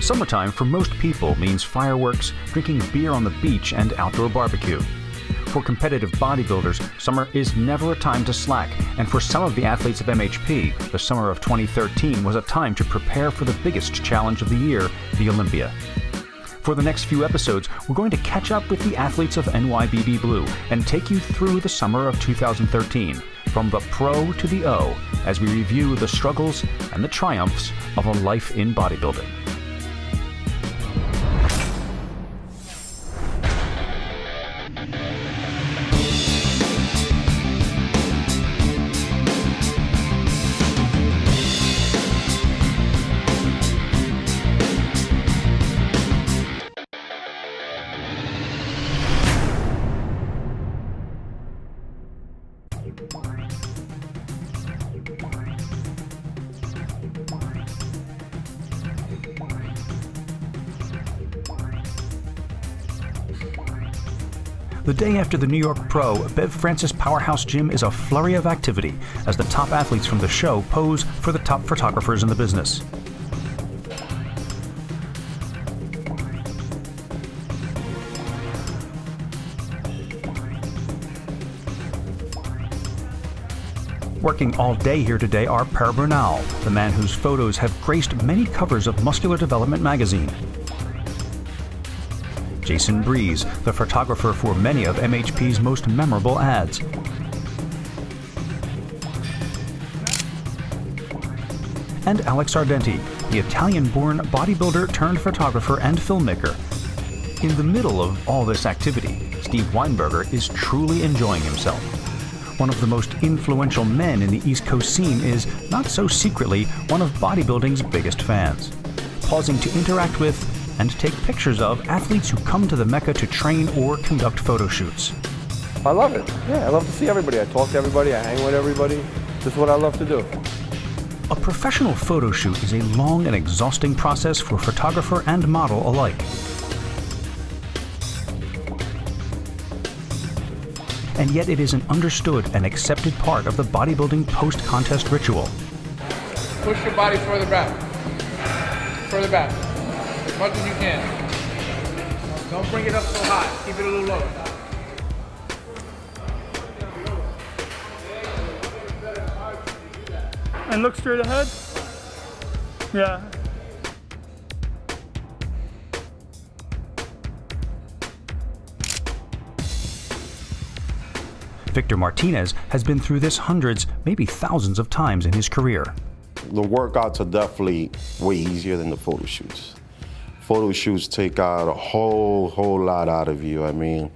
Summertime for most people means fireworks, drinking beer on the beach, and outdoor barbecue. For competitive bodybuilders, summer is never a time to slack, and for some of the athletes of MHP, the summer of 2013 was a time to prepare for the biggest challenge of the year, the Olympia. For the next few episodes, we're going to catch up with the athletes of NYBB Blue and take you through the summer of 2013, from the pro to the O, as we review the struggles and the triumphs of a life in bodybuilding. The day after the New York Pro, Bev Francis Powerhouse Gym is a flurry of activity as the top athletes from the show pose for the top photographers in the business. Working all day here today are Per Bernal, the man whose photos have graced many covers of Muscular Development magazine. Jason Breeze, the photographer for many of MHP's most memorable ads. And Alex Ardenti, the Italian-born bodybuilder turned photographer and filmmaker. In the middle of all this activity, Steve Weinberger is truly enjoying himself. One of the most influential men in the East Coast scene is, not so secretly, one of bodybuilding's biggest fans. Pausing to interact with and take pictures of athletes who come to the Mecca to train or conduct photo shoots. I love it. Yeah, I love to see everybody. I talk to everybody, I hang with everybody. This is what I love to do. A professional photo shoot is a long and exhausting process for photographer and model alike. And yet it is an understood and accepted part of the bodybuilding post-contest ritual. Push your body further back. Further back. As much as you can. Don't bring it up so high. Keep it a little lower. And look straight ahead. Yeah. Victor Martinez has been through this hundreds, maybe thousands of times in his career. The workouts are definitely way easier than the photo shoots. Photo shoots take out a whole lot out of you. I mean,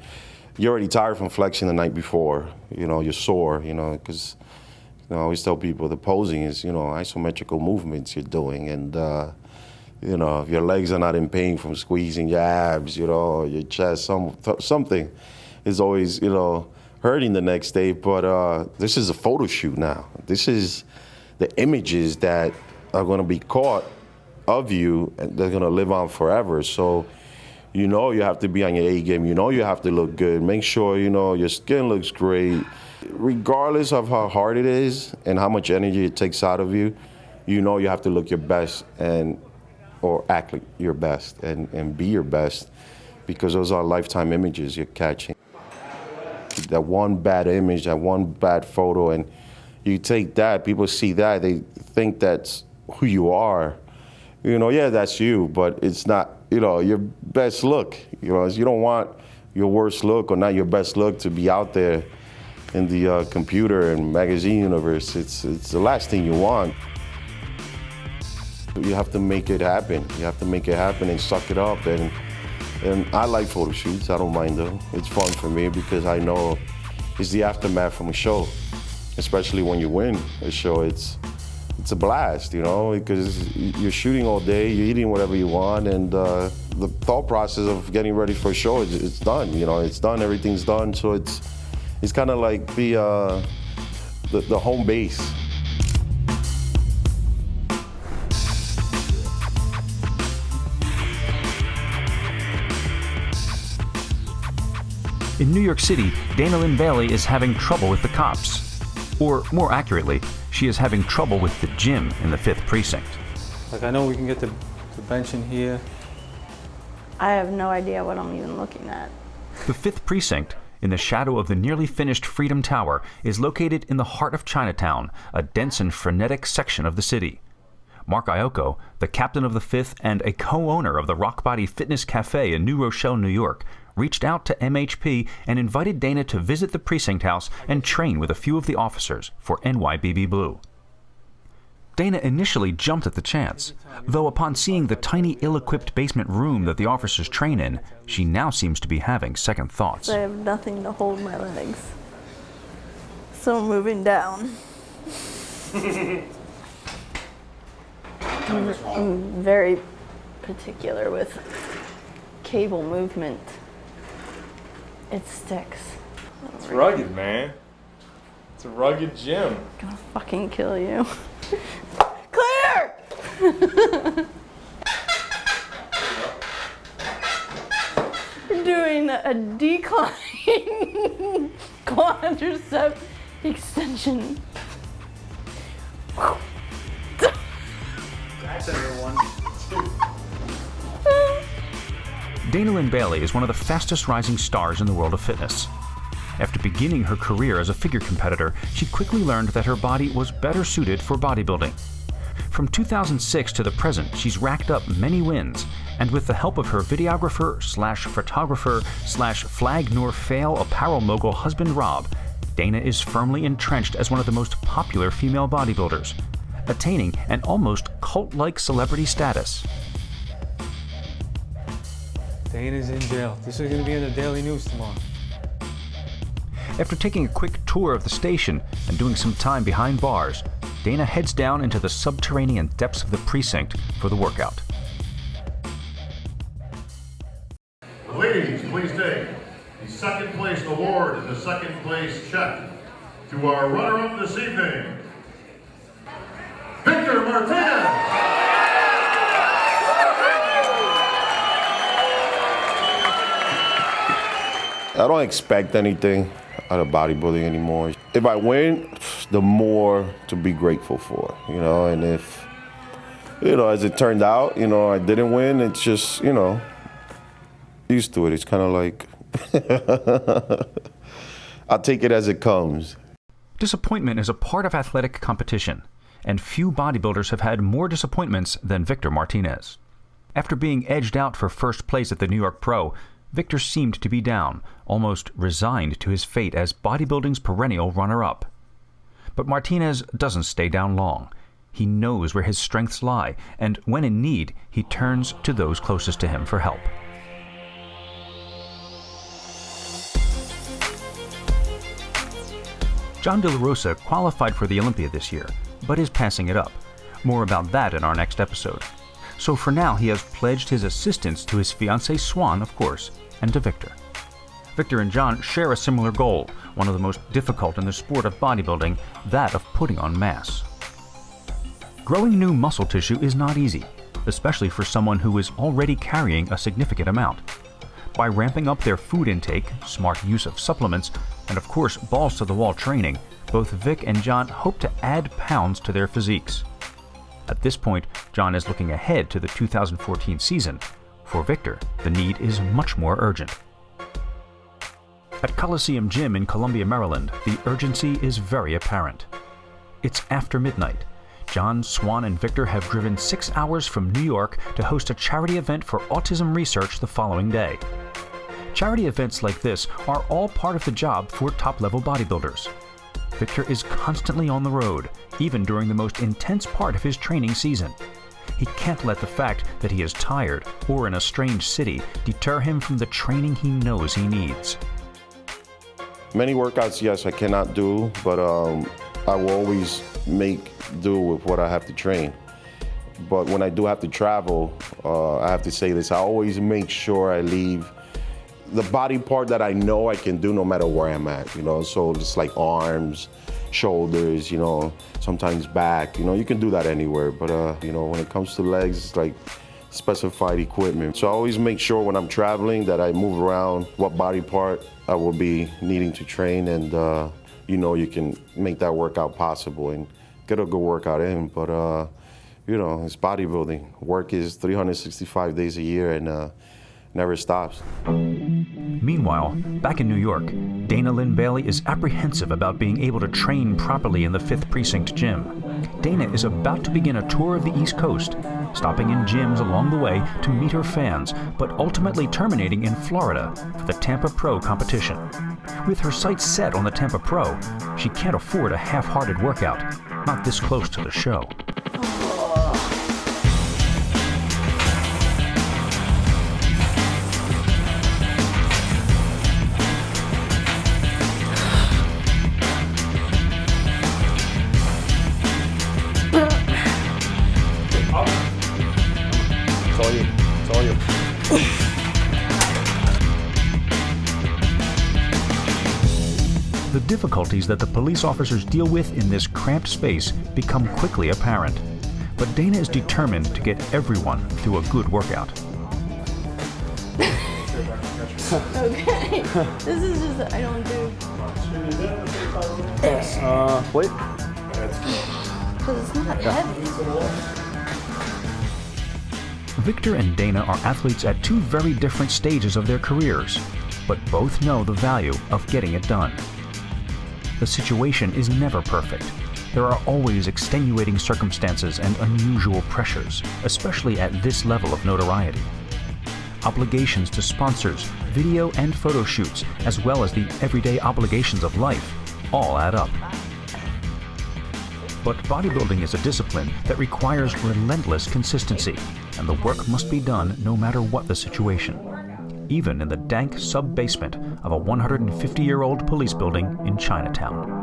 you're already tired from flexing the night before. You know, you're sore, because I always tell people the posing is, isometrical movements you're doing. And, if your legs are not in pain from squeezing your abs, your chest, something is always, hurting the next day. But this is a photo shoot now. This is the images that are going to be caught of you, and they're going to live on forever. So, you have to be on your A game. You have to look good. Make sure, your skin looks great. Regardless of how hard it is and how much energy it takes out of you, you have to look your best or act like your best and be your best, because those are lifetime images you're catching. That one bad image, that one bad photo, and you take that, people see that, they think that's who you are. That's you, but it's not, your best look. You don't want your worst look or not your best look to be out there in the computer and magazine universe. It's the last thing you want. You have to make it happen. You have to make it happen and suck it up. And I like photo shoots. I don't mind them. It's fun for me because I know it's the aftermath from a show, especially when you win a show. It's a blast, because you're shooting all day, you're eating whatever you want, and the thought process of getting ready for a show, it's done. It's done. Everything's done. So it's kind of like the home base. In New York City, Dana Lynn Bailey is having trouble with the cops. Or more accurately, she is having trouble with the gym in the 5th Precinct. I know we can get to the bench in here. I have no idea what I'm even looking at. The 5th Precinct, in the shadow of the nearly finished Freedom Tower, is located in the heart of Chinatown, a dense and frenetic section of the city. Mark Iocco, the captain of the 5th and a co-owner of the Rockbody Fitness Cafe in New Rochelle, New York, reached out to MHP and invited Dana to visit the precinct house and train with a few of the officers for NYBB Blue. Dana initially jumped at the chance, though upon seeing the tiny ill-equipped basement room that the officers train in, she now seems to be having second thoughts. I have nothing to hold my legs, so I'm moving down. I'm very particular with cable movement. It sticks. It's rugged, man. It's a rugged gym. I'm gonna fucking kill you. Claire! We're doing a decline quadricep extension. That's everyone. Dana Lynn Bailey is one of the fastest rising stars in the world of fitness. After beginning her career as a figure competitor, she quickly learned that her body was better suited for bodybuilding. From 2006 to the present, she's racked up many wins, and with the help of her videographer/photographer/flag nor fail apparel mogul husband Rob, Dana is firmly entrenched as one of the most popular female bodybuilders, attaining an almost cult-like celebrity status. Dana's in jail. This is going to be in the Daily News tomorrow. After taking a quick tour of the station and doing some time behind bars, Dana heads down into the subterranean depths of the precinct for the workout. Ladies, please take the second place award and the second place check to our runner-up this evening, Victor Martinez. I don't expect anything out of bodybuilding anymore. If I win, the more to be grateful for, and if, as it turned out, I didn't win, it's just, used to it. It's kind of like, I'll take it as it comes. Disappointment is a part of athletic competition, and few bodybuilders have had more disappointments than Victor Martinez. After being edged out for first place at the New York Pro, Victor seemed to be down, almost resigned to his fate as bodybuilding's perennial runner-up. But Martinez doesn't stay down long. He knows where his strengths lie, and when in need, he turns to those closest to him for help. John De La Rosa qualified for the Olympia this year, but is passing it up. More about that in our next episode. So for now, he has pledged his assistance to his fiancée Swan, of course, and to Victor. Victor and John share a similar goal, one of the most difficult in the sport of bodybuilding, that of putting on mass. Growing new muscle tissue is not easy, especially for someone who is already carrying a significant amount. By ramping up their food intake, smart use of supplements, and of course balls-to-the-wall training, both Vic and John hope to add pounds to their physiques. At this point, John is looking ahead to the 2014 season. For Victor, the need is much more urgent. At Coliseum Gym in Columbia, Maryland, the urgency is very apparent. It's after midnight. John, Swan, and Victor have driven 6 hours from New York to host a charity event for autism research the following day. Charity events like this are all part of the job for top-level bodybuilders. Victor is constantly on the road, even during the most intense part of his training season. He can't let the fact that he is tired or in a strange city deter him from the training he knows he needs. Many workouts, yes, I cannot do, but I will always make do with what I have to train. But when I do have to travel, I have to say this, I always make sure I leave the body part that I know I can do no matter where I'm at, so just like arms, shoulders, sometimes back, you can do that anywhere, but when it comes to legs, it's like specified equipment. So I always make sure when I'm traveling that I move around what body part I will be needing to train, and you can make that workout possible and get a good workout in. But You know, it's bodybuilding. Work is 365 days a year and never stops. Meanwhile, back in New York, Dana Lynn Bailey is apprehensive about being able to train properly in the 5th Precinct gym. Dana is about to begin a tour of the East Coast, stopping in gyms along the way to meet her fans, but ultimately terminating in Florida for the Tampa Pro competition. With her sights set on the Tampa Pro, she can't afford a half-hearted workout, not this close to the show. The difficulties that the police officers deal with in this cramped space become quickly apparent. But Dana is determined to get everyone through a good workout. Okay. This is just, I don't do. Wait. Because it's not heavy. Victor and Dana are athletes at 2 very different stages of their careers, but both know the value of getting it done. The situation is never perfect. There are always extenuating circumstances and unusual pressures, especially at this level of notoriety. Obligations to sponsors, video and photo shoots, as well as the everyday obligations of life, all add up. But bodybuilding is a discipline that requires relentless consistency, and the work must be done no matter what the situation, even in the dank sub-basement of a 150-year-old police building in Chinatown.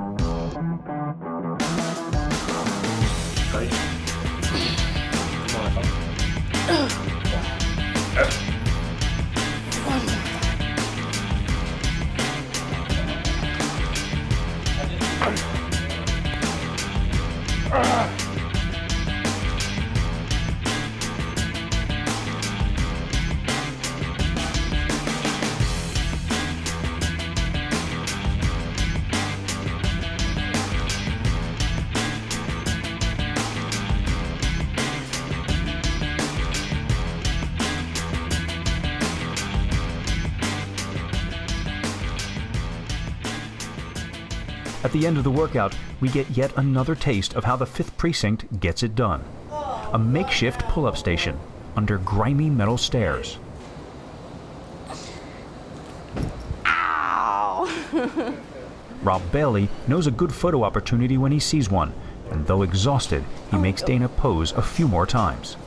At the end of the workout, we get yet another taste of how the 5th Precinct gets it done. A makeshift pull-up station under grimy metal stairs. Ow! Rob Bailey knows a good photo opportunity when he sees one, and though exhausted, he makes Dana pose a few more times.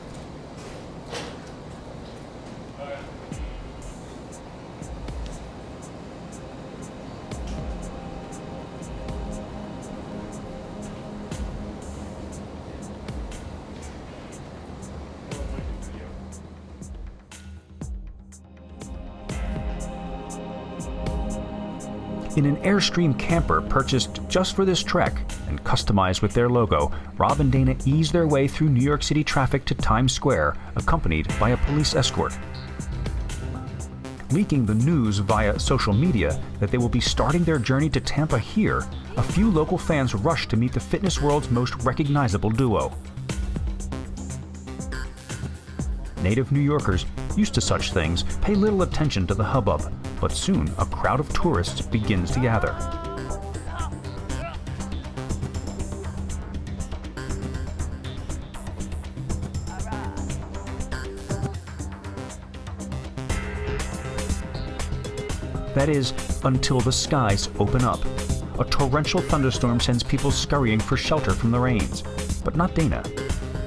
In an Airstream camper purchased just for this trek and customized with their logo, Rob and Dana ease their way through New York City traffic to Times Square, accompanied by a police escort. Leaking the news via social media that they will be starting their journey to Tampa here, a few local fans rush to meet the fitness world's most recognizable duo. Native New Yorkers, used to such things, pay little attention to the hubbub, but soon a crowd of tourists begins to gather. That is, until the skies open up. A torrential thunderstorm sends people scurrying for shelter from the rains. But not Dana.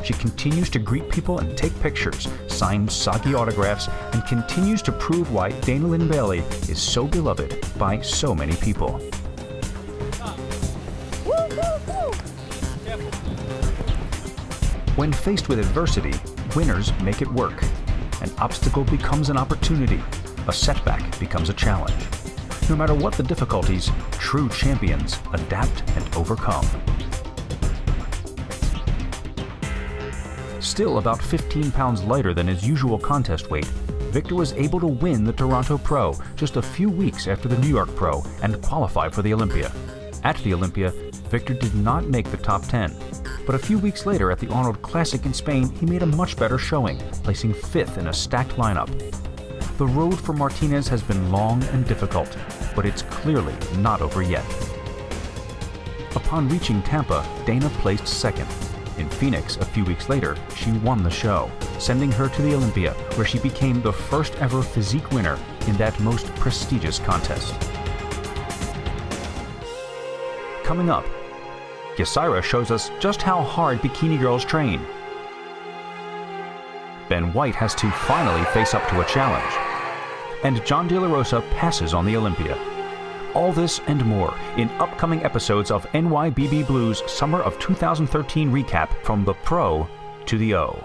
She continues to greet people and take pictures, sign soggy autographs, and continues to prove why Dana Lynn Bailey is so beloved by so many people. When faced with adversity, winners make it work. An obstacle becomes an opportunity. A setback becomes a challenge. No matter what the difficulties, true champions adapt and overcome. Still about 15 pounds lighter than his usual contest weight, Victor was able to win the Toronto Pro just a few weeks after the New York Pro and qualify for the Olympia. At the Olympia, Victor did not make the top 10. But a few weeks later at the Arnold Classic in Spain, he made a much better showing, placing 5th in a stacked lineup. The road for Martinez has been long and difficult, but it's clearly not over yet. Upon reaching Tampa, Dana placed 2nd. In Phoenix, a few weeks later, she won the show, sending her to the Olympia, where she became the first ever physique winner in that most prestigious contest. Coming up, Yasaira shows us just how hard bikini girls train. Ben White has to finally face up to a challenge. And John De La Rosa passes on the Olympia. All this and more in upcoming episodes of NYBB Blues Summer of 2013 recap from the Pro to the O.